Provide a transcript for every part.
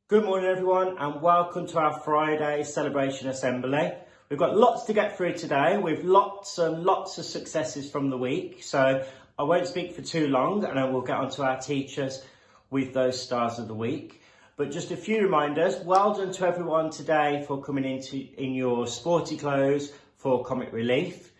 Good morning everyone and welcome to our Friday celebration assembly. We've got lots to get through today with lots and lots of successes from the week, so I won't speak for too long and then we'll get on to our teachers with those stars of the week. But just a few reminders. Well done to everyone today for coming in your sporty clothes for Comic Relief.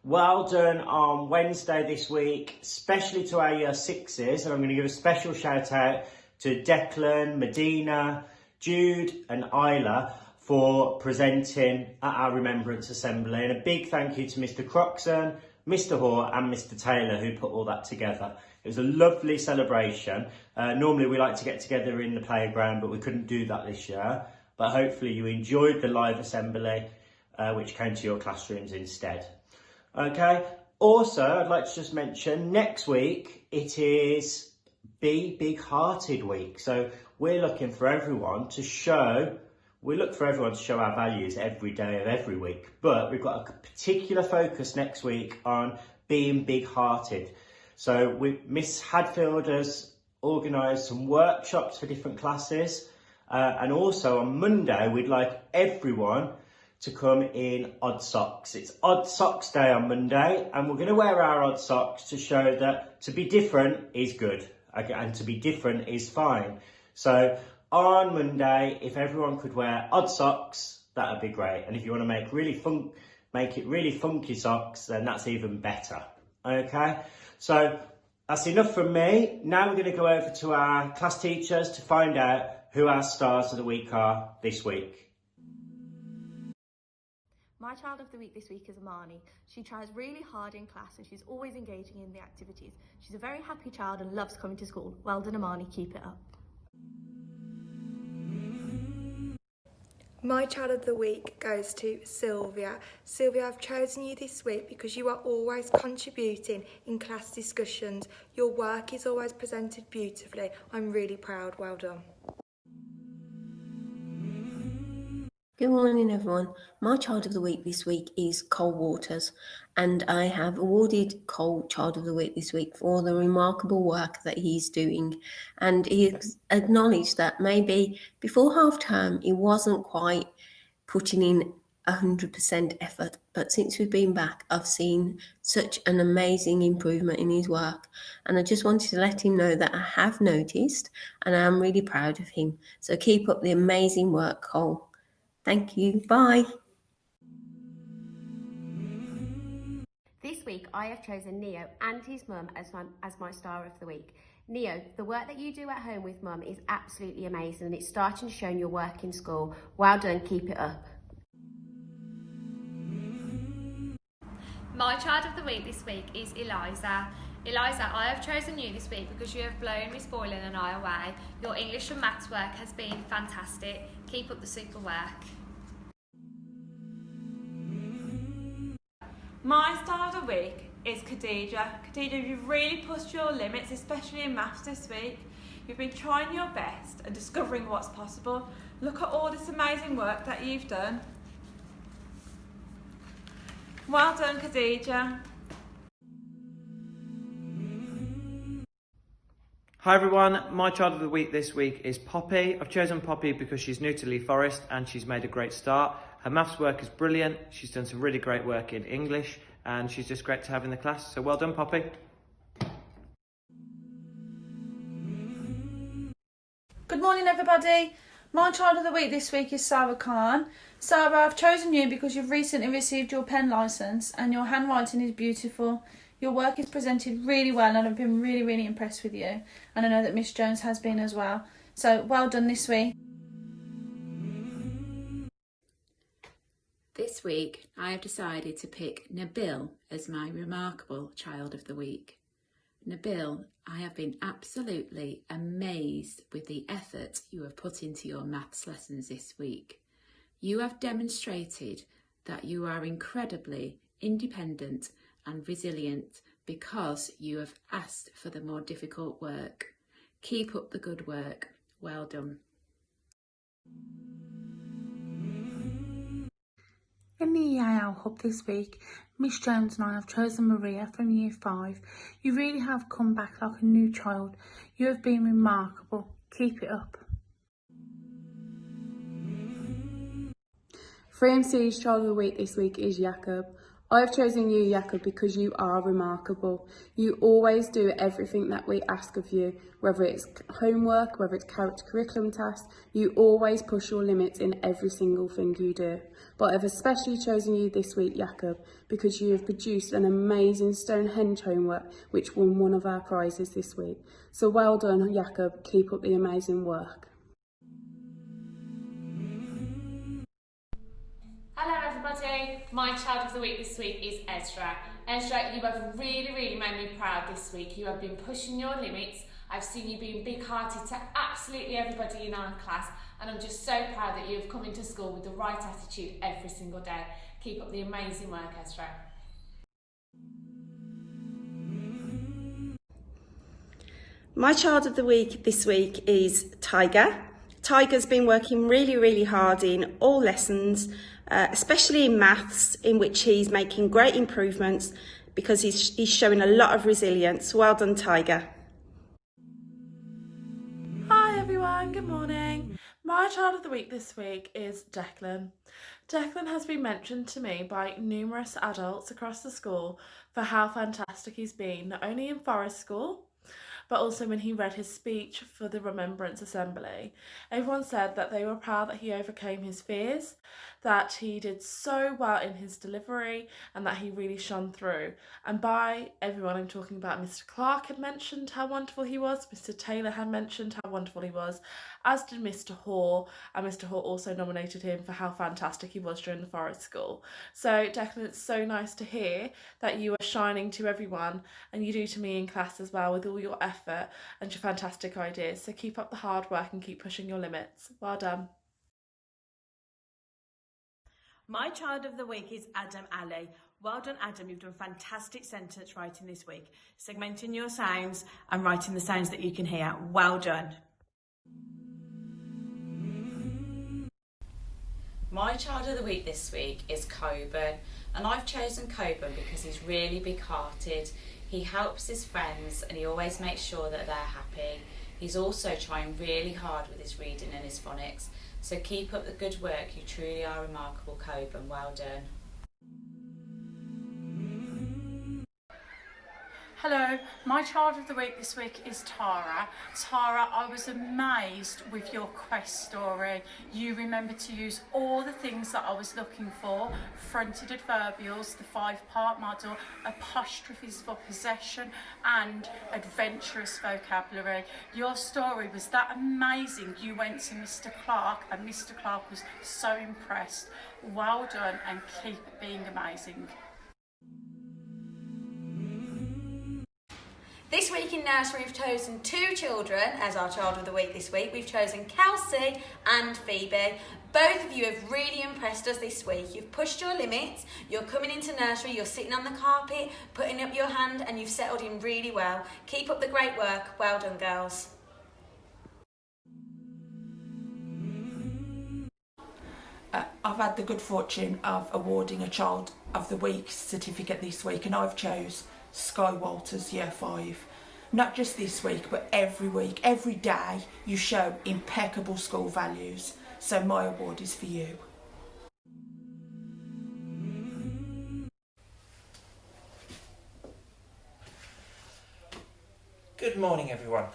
Well done on Wednesday this week, especially to our Year Sixes, and I'm going to give a special shout out to Declan, Medina, Jude and Isla for presenting at our Remembrance Assembly, and a big thank you to Mr Croxon, Mr Hoare and Mr Taylor who put all that together. It was a lovely celebration. Normally we like to get together in the playground, but we couldn't do that this year, but hopefully you enjoyed the live assembly which came to your classrooms instead. Okay, also I'd like to just mention next week it is Be Big Hearted week, so we're looking for everyone to show our values every day of every week, but we've got a particular focus next week on being big hearted. So Miss Hadfield has organised some workshops for different classes, and also on Monday we'd like everyone to come in odd socks. It's Odd Socks Day on Monday, and we're going to wear our odd socks to show that to be different is good and to be different is fine. So on Monday, if everyone could wear odd socks, that would be great. And if you want to make it really funky socks, then that's even better. Okay, so that's enough from me. Now we're going to go over to our class teachers to find out who our stars of the week are this week. My child of the week this week is Amani. She tries really hard in class and she's always engaging in the activities. She's a very happy child and loves coming to school. Well done, Amani, keep it up. My child of the week goes to Sylvia. Sylvia, I've chosen you this week because you are always contributing in class discussions. Your work is always presented beautifully. I'm really proud. Well done. Good morning everyone. My child of the week this week is Cole Waters, and I have awarded Cole Child of the Week this week for the remarkable work that he's doing, and he acknowledged that maybe before half term he wasn't quite putting in 100% effort, but since we've been back I've seen such an amazing improvement in his work, and I just wanted to let him know that I have noticed and I am really proud of him. So keep up the amazing work, Cole. Thank you. Bye. This week I have chosen Neo and his mum as my star of the week. Neo, the work that you do at home with mum is absolutely amazing and it's starting to show in your work in school. Well done, keep it up. My child of the week this week is Eliza. Eliza, I have chosen you this week because you have blown Miss Boylan and I away. Your English and maths work has been fantastic. Keep up the super work. My star of the week is Khadija. Khadija, you've really pushed your limits, especially in maths this week. You've been trying your best and discovering what's possible. Look at all this amazing work that you've done. Well done, Khadija. Hi everyone, my child of the week this week is Poppy. I've chosen Poppy because she's new to Lee Forest and she's made a great start. Her maths work is brilliant, she's done some really great work in English and she's just great to have in the class, so well done Poppy. Good morning everybody. My child of the week this week is Sarah Khan. Sarah, I've chosen you because you've recently received your pen licence and your handwriting is beautiful. Your work is presented really well and I've been really impressed with you. And I know that Miss Jones has been as well. So well done this week. This week I have decided to pick Nabil as my remarkable child of the week. Nabil, I have been absolutely amazed with the effort you have put into your maths lessons this week. You have demonstrated that you are incredibly independent and resilient because you have asked for the more difficult work. Keep up the good work. Well done. In the EAL Hub this week, Miss Jones and I have chosen Maria from Year 5. You really have come back like a new child. You have been remarkable. Keep it up. 3MC's Child of the Week this week is Jakob. I have chosen you, Jakob, because you are remarkable. You always do everything that we ask of you, whether it's homework, whether it's curriculum tasks. You always push your limits in every single thing you do. But I've especially chosen you this week, Jakob, because you have produced an amazing Stonehenge homework, which won one of our prizes this week. So well done, Jakob. Keep up the amazing work. Hello everybody, my child of the week this week is Ezra. Ezra, you have really made me proud this week. You have been pushing your limits. I've seen you being big-hearted to absolutely everybody in our class, and I'm just so proud that you have come into school with the right attitude every single day. Keep up the amazing work, Ezra. My child of the week this week is Tiger. Tiger's been working really hard in all lessons, especially in maths, in which he's making great improvements because he's showing a lot of resilience. Well done, Tiger. Hi everyone, good morning. My child of the week this week is Declan. Declan has been mentioned to me by numerous adults across the school for how fantastic he's been, not only in Forest School, but also when he read his speech for the Remembrance Assembly. Everyone said that they were proud that he overcame his fears, that he did so well in his delivery, and that he really shone through. And by everyone, I'm talking about Mr. Clark had mentioned how wonderful he was, Mr. Taylor had mentioned how wonderful he was, as did Mr. Hoare, and Mr. Hoare also nominated him for how fantastic he was during the Forest School. So Declan, it's so nice to hear that you are shining to everyone, and you do to me in class as well, with all your effort and your fantastic ideas. So keep up the hard work and keep pushing your limits. Well done. My child of the week is Adam Ali. Well done, Adam. You've done fantastic sentence writing this week, segmenting your sounds and writing the sounds that you can hear. Well done. My child of the week this week is Coburn, and I've chosen Coburn because he's really big-hearted. He helps his friends and he always makes sure that they're happy. He's also trying really hard with his reading and his phonics. So keep up the good work. You truly are remarkable, Coburn. Well done. Hello, my child of the week this week is Tara. Tara, I was amazed with your quest story. You remembered to use all the things that I was looking for: fronted adverbials, the 5-part model, apostrophes for possession, and adventurous vocabulary. Your story was that amazing. You went to Mr. Clark and Mr. Clark was so impressed. Well done and keep being amazing. This week in nursery we've chosen 2 children as our child of the week this week. We've chosen Kelsey and Phoebe. Both of you have really impressed us this week. You've pushed your limits, you're coming into nursery, you're sitting on the carpet, putting up your hand, and you've settled in really well. Keep up the great work. Well done, girls. I've had the good fortune of awarding a Child of the Week certificate this week, and I've chose Sky Walters, Year 5. Not just this week, but every week, every day, you show impeccable school values. So my award is for you. Good morning, everyone.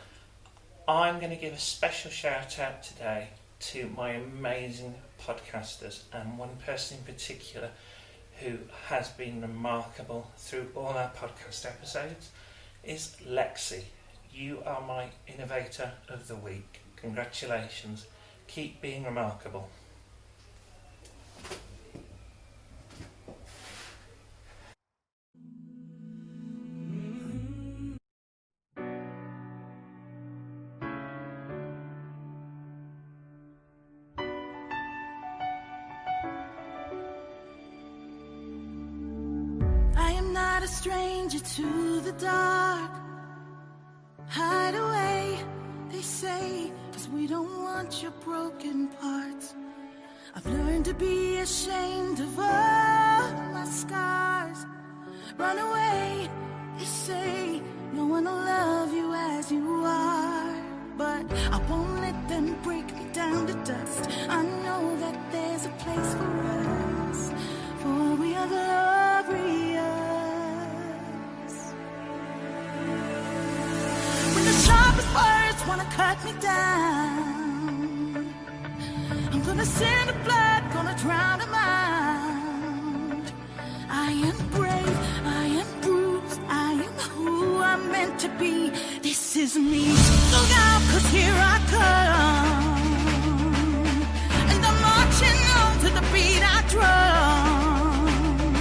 I'm going to give a special shout out today to my amazing podcasters, and one person in particular who has been remarkable through all our podcast episodes is Lexi. You are my innovator of the week. Congratulations. Keep being remarkable. Not a stranger to the dark. Hide away, they say, 'cause we don't want your broken parts. I've learned to be ashamed of all my scars. Run away, they say, no one will love you as you are. But I won't let them break me down to dust. I know that there's a place for us. wanna cut me down. I'm gonna send the blood, gonna drown a mind. I am brave, I am bruised, I am who I'm meant to be. This is me. Look out, 'cause here I come. And I'm marching on to the beat I drum.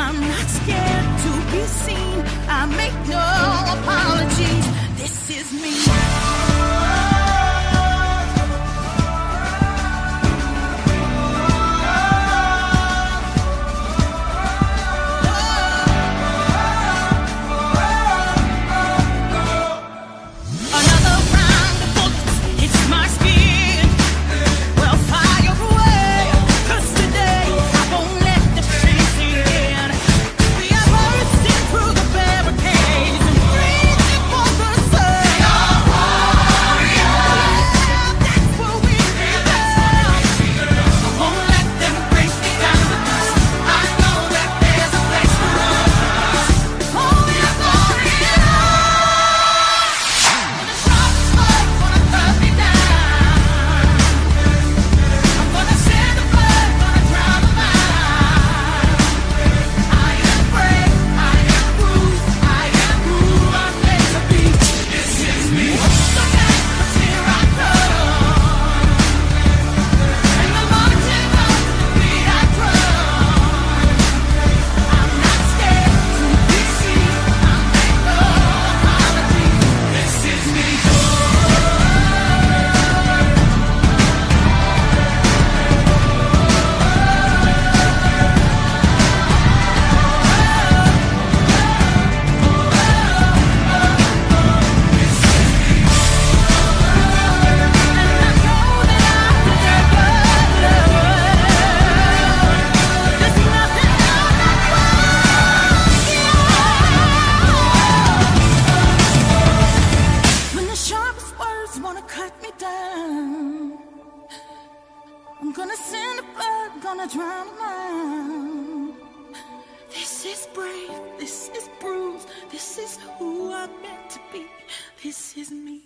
I'm not scared to be seen. I make no apologies. This is me. I'm gonna send the blood, gonna drown a mind. This is brave, this is bruised, this is who I'm meant to be. This is me.